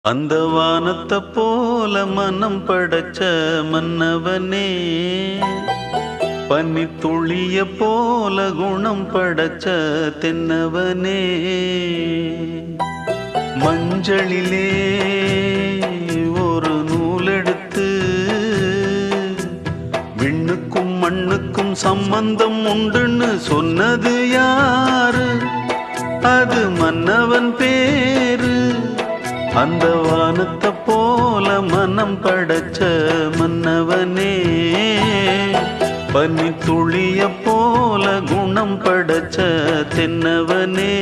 அந்த வானத்தை போல மனம் படைச்ச மன்னவனே, பனி துளிய போல குணம் படைச்ச தென்னவனே, மஞ்சளிலே ஒரு நூலெடுத்து விண்ணுக்கும் மண்ணுக்கும் சம்பந்தம் உண்டுன்னு சொன்னது யாரு? அது மன்னவன் பேரு. அந்த வானத்தை போல மனம் படைச்ச மன்னவனே, பனி துளிய போல குணம் படைச்ச தென்னவனே.